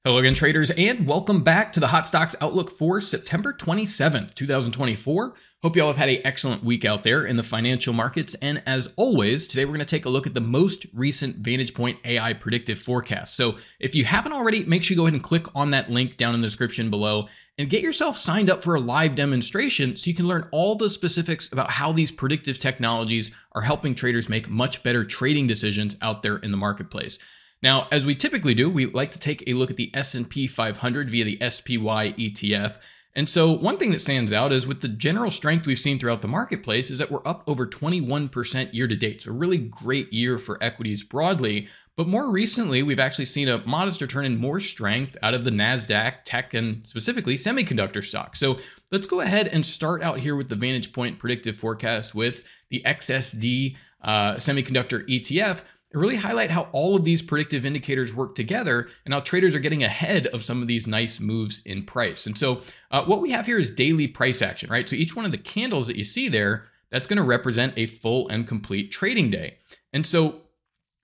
Hello again, traders, and welcome back to the Hot Stocks Outlook for September 27th, 2024. Hope you all have had an excellent week out there in the financial markets. And as always, today we're going to take a look at the most recent VantagePoint AI predictive forecast. So if you haven't already, make sure you go ahead and click on that link down in the description below and get yourself signed up for a live demonstration so you can learn all the specifics about how these predictive technologies are helping traders make much better trading decisions out there in the marketplace. Now, as we typically do, we like to take a look at the S&P 500 via the SPY ETF. And so one thing that stands out is with the general strength we've seen throughout the marketplace is that we're up over 21% year to date. So a really great year for equities broadly. But more recently, we've actually seen a modest return in more strength out of the NASDAQ, tech, and specifically semiconductor stocks. So let's go ahead and start out here with the VantagePoint predictive forecast with the XSD Semiconductor ETF. Really highlight how all of these predictive indicators work together and how traders are getting ahead of some of these nice moves in price. And so what we have here is daily price action, right? So each one of the candles that you see there, that's going to represent a full and complete trading day. And so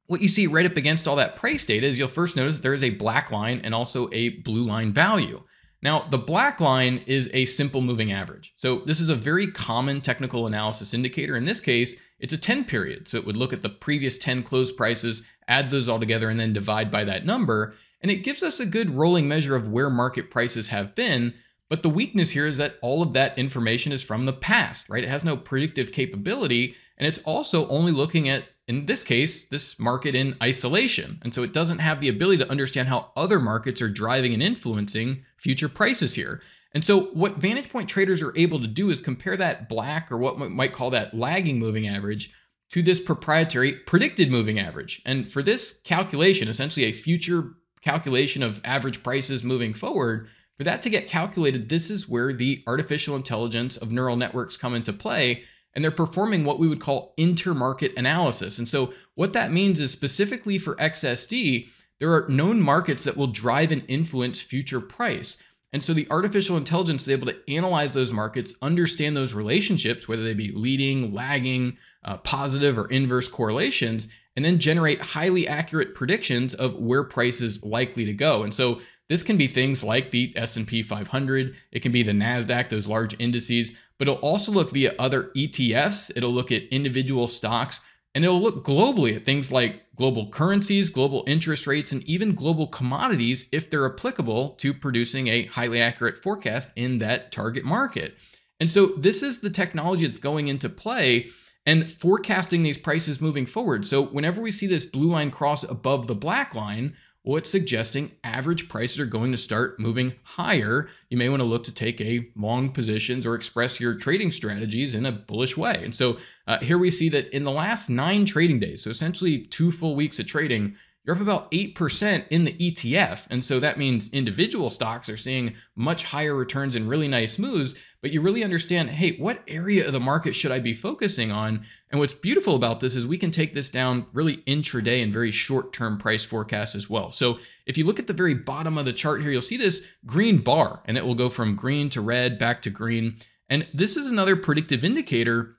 what you see right up against all that price data is you'll first notice there is a black line and also a blue line value. Now, the black line is a simple moving average. So this is a very common technical analysis indicator. In this case, it's a 10 period. So it would look at the previous 10 close prices, add those all together, and then divide by that number. And it gives us a good rolling measure of where market prices have been. But the weakness here is that all of that information is from the past, right? It has no predictive capability. And it's also only looking at, in this case, this market in isolation. And so it doesn't have the ability to understand how other markets are driving and influencing future prices here. And so what VantagePoint traders are able to do is compare that black, or what we might call that lagging moving average, to this proprietary predicted moving average. And for this calculation, essentially a future calculation of average prices moving forward, for that to get calculated, this is where the artificial intelligence of neural networks come into play. And they're performing what we would call intermarket analysis. And so what that means is specifically for XSD, there are known markets that will drive and influence future price. And so the artificial intelligence is able to analyze those markets, understand those relationships, whether they be leading, lagging, positive or inverse correlations, and then generate highly accurate predictions of where price is likely to go. And so this can be things like the S&P 500, it can be the NASDAQ, those large indices, but it'll also look via other ETFs, it'll look at individual stocks, and it'll look globally at things like global currencies, global interest rates, and even global commodities if they're applicable to producing a highly accurate forecast in that target market. And so this is the technology that's going into play and forecasting these prices moving forward. So whenever we see this blue line cross above the black line, well, it's suggesting average prices are going to start moving higher. You may want to look to take a long positions or express your trading strategies in a bullish way. And so here we see that in the last 9 trading days, so essentially 2 full weeks of trading, you're up about 8% in the ETF. And so that means individual stocks are seeing much higher returns and really nice moves, but you really understand, hey, what area of the market should I be focusing on? And what's beautiful about this is we can take this down really intraday and very short-term price forecasts as well. So if you look at the very bottom of the chart here, you'll see this green bar, and it will go from green to red, back to green. And this is another predictive indicator,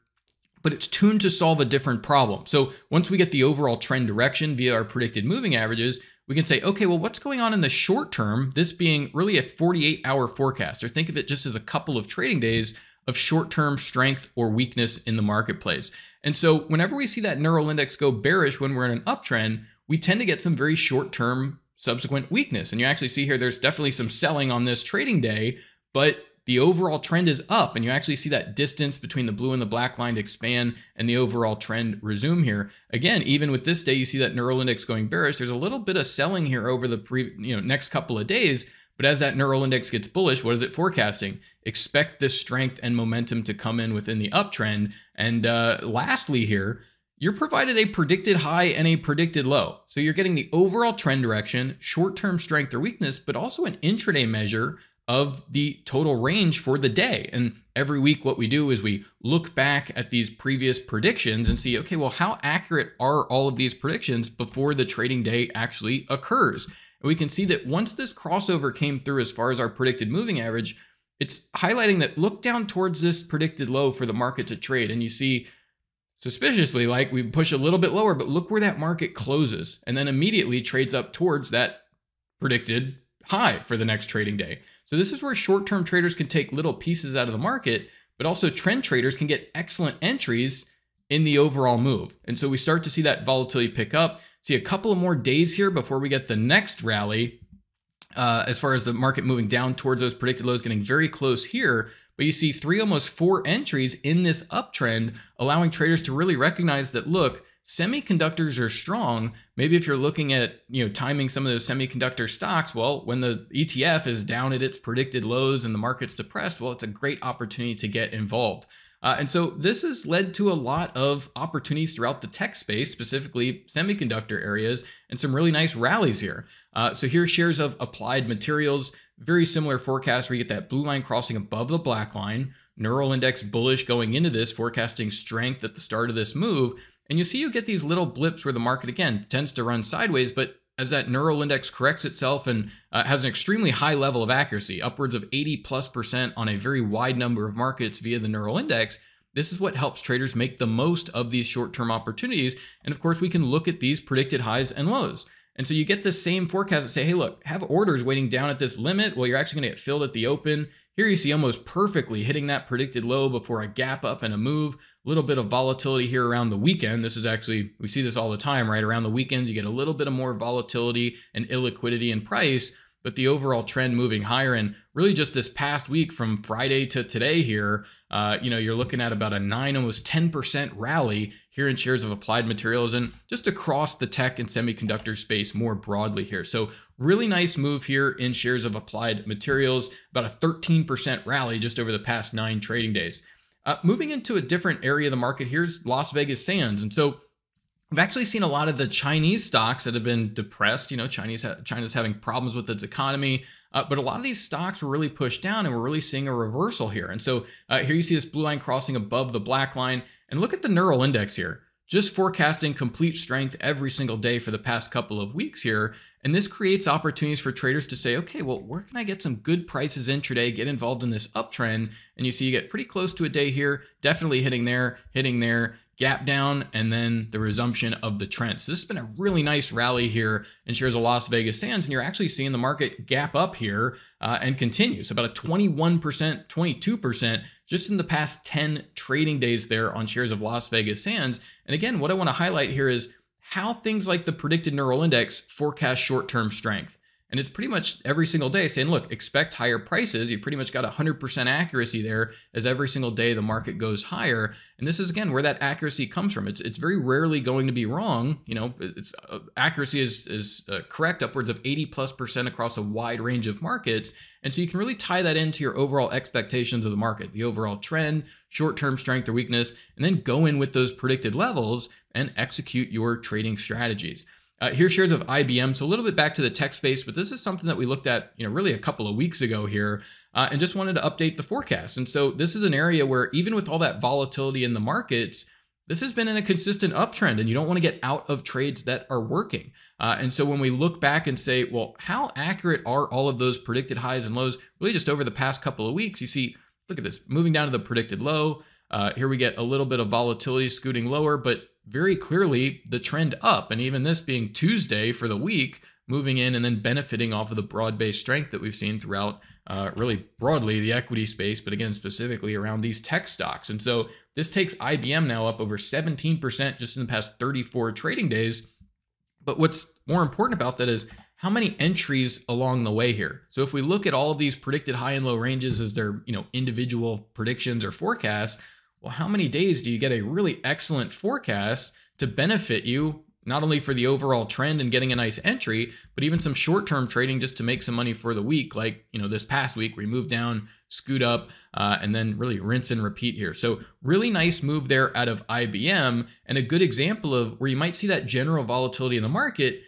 but it's tuned to solve a different problem. So once we get the overall trend direction via our predicted moving averages, we can say, okay, well, what's going on in the short term? This being really a 48-hour forecast, or think of it just as a couple of trading days of short-term strength or weakness in the marketplace. And so whenever we see that neural index go bearish when we're in an uptrend, we tend to get some very short-term subsequent weakness. And you actually see here, there's definitely some selling on this trading day, but the overall trend is up, and you actually see that distance between the blue and the black line expand and the overall trend resume here. Again, even with this day, you see that neural index going bearish. There's a little bit of selling here over the next couple of days, but as that neural index gets bullish, what is it forecasting? Expect this strength and momentum to come in within the uptrend. And lastly here, you're provided a predicted high and a predicted low. So you're getting the overall trend direction, short-term strength or weakness, but also an intraday measure of the total range for the day. And every week what we do is we look back at these previous predictions and see, okay, well, how accurate are all of these predictions before the trading day actually occurs? And we can see that once this crossover came through as far as our predicted moving average, it's highlighting that look down towards this predicted low for the market to trade. And you see suspiciously, like we push a little bit lower, but look where that market closes and then immediately trades up towards that predicted high for the next trading day. So this is where short-term traders can take little pieces out of the market, but also trend traders can get excellent entries in the overall move. And so we start to see that volatility pick up, see a couple of more days here before we get the next rally, as far as the market moving down towards those predicted lows, getting very close here. But you see 3, almost 4 entries in this uptrend, allowing traders to really recognize that, look, semiconductors are strong. Maybe if you're looking at, timing some of those semiconductor stocks, well, when the ETF is down at its predicted lows and the market's depressed, well, it's a great opportunity to get involved. And so this has led to a lot of opportunities throughout the tech space, specifically semiconductor areas, and some really nice rallies here. So here's shares of Applied Materials, very similar forecast where you get that blue line crossing above the black line, Neural Index bullish going into this, forecasting strength at the start of this move. And you get these little blips where the market, again, tends to run sideways, but as that Neural Index corrects itself and has an extremely high level of accuracy, upwards of 80+% on a very wide number of markets via the Neural Index, this is what helps traders make the most of these short-term opportunities. And of course, we can look at these predicted highs and lows. And so you get the same forecast that say, hey, look, have orders waiting down at this limit. Well, you're actually going to get filled at the open. Here you see almost perfectly hitting that predicted low before a gap up and a move. A little bit of volatility here around the weekend. This is actually, we see this all the time, right? Around the weekends, you get a little bit of more volatility and illiquidity in price, but the overall trend moving higher. And really just this past week from Friday to today here, you're looking at about a 9, almost 10% rally here in shares of Applied Materials and just across the tech and semiconductor space more broadly here. So really nice move here in shares of Applied Materials, about a 13% rally just over the past 9 trading days. Moving into a different area of the market, here's Las Vegas Sands. And so we've actually seen a lot of the Chinese stocks that have been depressed. China's having problems with its economy, but a lot of these stocks were really pushed down and we're really seeing a reversal here. And so here you see this blue line crossing above the black line, and look at the Neural Index here, just forecasting complete strength every single day for the past couple of weeks here. And this creates opportunities for traders to say, okay, well, where can I get some good prices intraday, get involved in this uptrend? And you see you get pretty close to a day here, definitely hitting there, gap down, and then the resumption of the trend. So this has been a really nice rally here in shares of Las Vegas Sands, and you're actually seeing the market gap up here and continue. So about a 21%, 22% just in the past 10 trading days there on shares of Las Vegas Sands. And again, what I want to highlight here is how things like the predicted Neural Index forecast short-term strength. And it's pretty much every single day saying, look, expect higher prices. You've pretty much got 100% accuracy there as every single day the market goes higher. And this is, again, where that accuracy comes from. It's very rarely going to be wrong. Accuracy is correct upwards of 80+% across a wide range of markets. And so you can really tie that into your overall expectations of the market, the overall trend, short-term strength or weakness, and then go in with those predicted levels and execute your trading strategies. Here's shares of IBM. So a little bit back to the tech space, but this is something that we looked at, really a couple of weeks ago here, and just wanted to update the forecast. And so this is an area where even with all that volatility in the markets, this has been in a consistent uptrend, and you don't want to get out of trades that are working. And so when we look back and say, well, how accurate are all of those predicted highs and lows really just over the past couple of weeks? You see, look at this, moving down to the predicted low. Here we get a little bit of volatility scooting lower, but very clearly the trend up. And even this being Tuesday for the week, moving in and then benefiting off of the broad-based strength that we've seen throughout really broadly the equity space, but again, specifically around these tech stocks. And so this takes IBM now up over 17% just in the past 34 trading days. But what's more important about that is how many entries along the way here. So if we look at all of these predicted high and low ranges as their individual predictions or forecasts, well, how many days do you get a really excellent forecast to benefit you, not only for the overall trend and getting a nice entry, but even some short-term trading just to make some money for the week, like this past week where you move down, scoot up, and then really rinse and repeat here. So really nice move there out of IBM, and a good example of where you might see that general volatility in the market.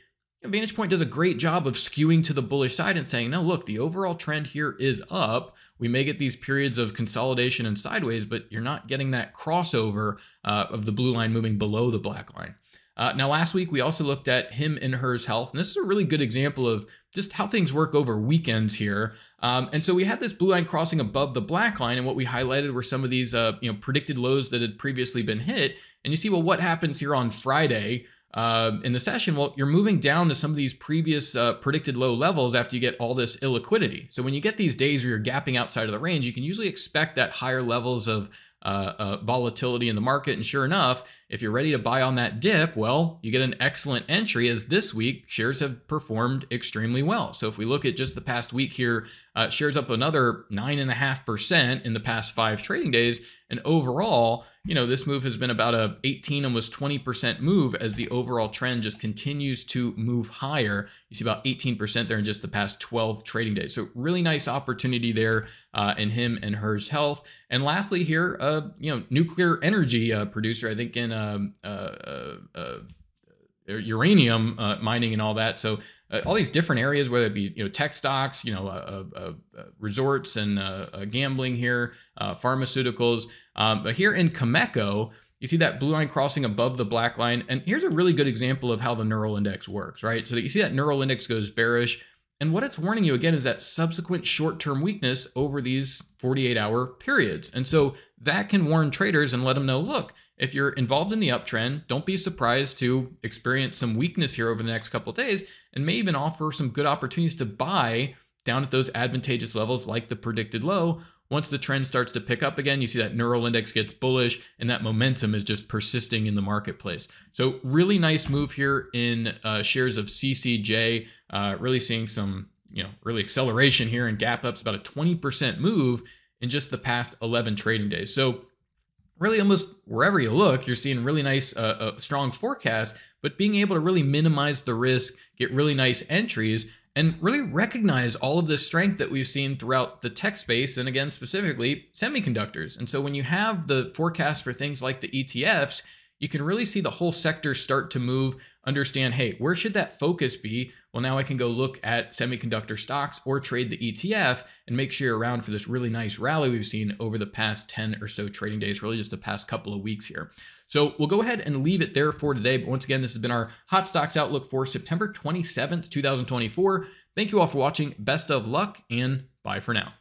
VantagePoint does a great job of skewing to the bullish side and saying, no, look, the overall trend here is up. We may get these periods of consolidation and sideways, but you're not getting that crossover of the blue line moving below the black line. Now, last week, we also looked at him and hers health, and this is a really good example of just how things work over weekends here. And so we had this blue line crossing above the black line, and what we highlighted were some of these predicted lows that had previously been hit. And you see, well, what happens here on Friday? in the session, well, you're moving down to some of these previous predicted low levels after you get all this illiquidity. So when you get these days where you're gapping outside of the range, you can usually expect that higher levels of volatility in the market. And sure enough, if you're ready to buy on that dip, well, you get an excellent entry, as this week shares have performed extremely well. So if we look at just the past week here, shares up another 9.5% in the past 5 trading days. And overall, this move has been about a 18, almost 20% move as the overall trend just continues to move higher. You see about 18% there in just the past 12 trading days. So really nice opportunity there in him and hers health. And lastly here, nuclear energy producer, I think in uranium mining and all that. So all these different areas, whether it be tech stocks, resorts and gambling here, pharmaceuticals. But here in Cameco, you see that blue line crossing above the black line. And here's a really good example of how the neural index works, right? So that you see that neural index goes bearish. And what it's warning you again is that subsequent short-term weakness over these 48-hour periods. And so that can warn traders and let them know, look, if you're involved in the uptrend, don't be surprised to experience some weakness here over the next couple of days, and may even offer some good opportunities to buy down at those advantageous levels like the predicted low. Once the trend starts to pick up again, you see that neural index gets bullish and that momentum is just persisting in the marketplace. So really nice move here in shares of CCJ, really seeing some, really acceleration here and gap ups, about a 20% move in just the past 11 trading days. So really almost wherever you look, you're seeing really nice, strong forecasts, but being able to really minimize the risk, get really nice entries, and really recognize all of the strength that we've seen throughout the tech space, and again, specifically semiconductors. And so when you have the forecast for things like the ETFs, you can really see the whole sector start to move, understand, hey, where should that focus be? Well, now I can go look at semiconductor stocks or trade the ETF and make sure you're around for this really nice rally we've seen over the past 10 or so trading days, really just the past couple of weeks here. So we'll go ahead and leave it there for today. But once again, this has been our Hot Stocks Outlook for September 27th, 2024. Thank you all for watching. Best of luck and bye for now.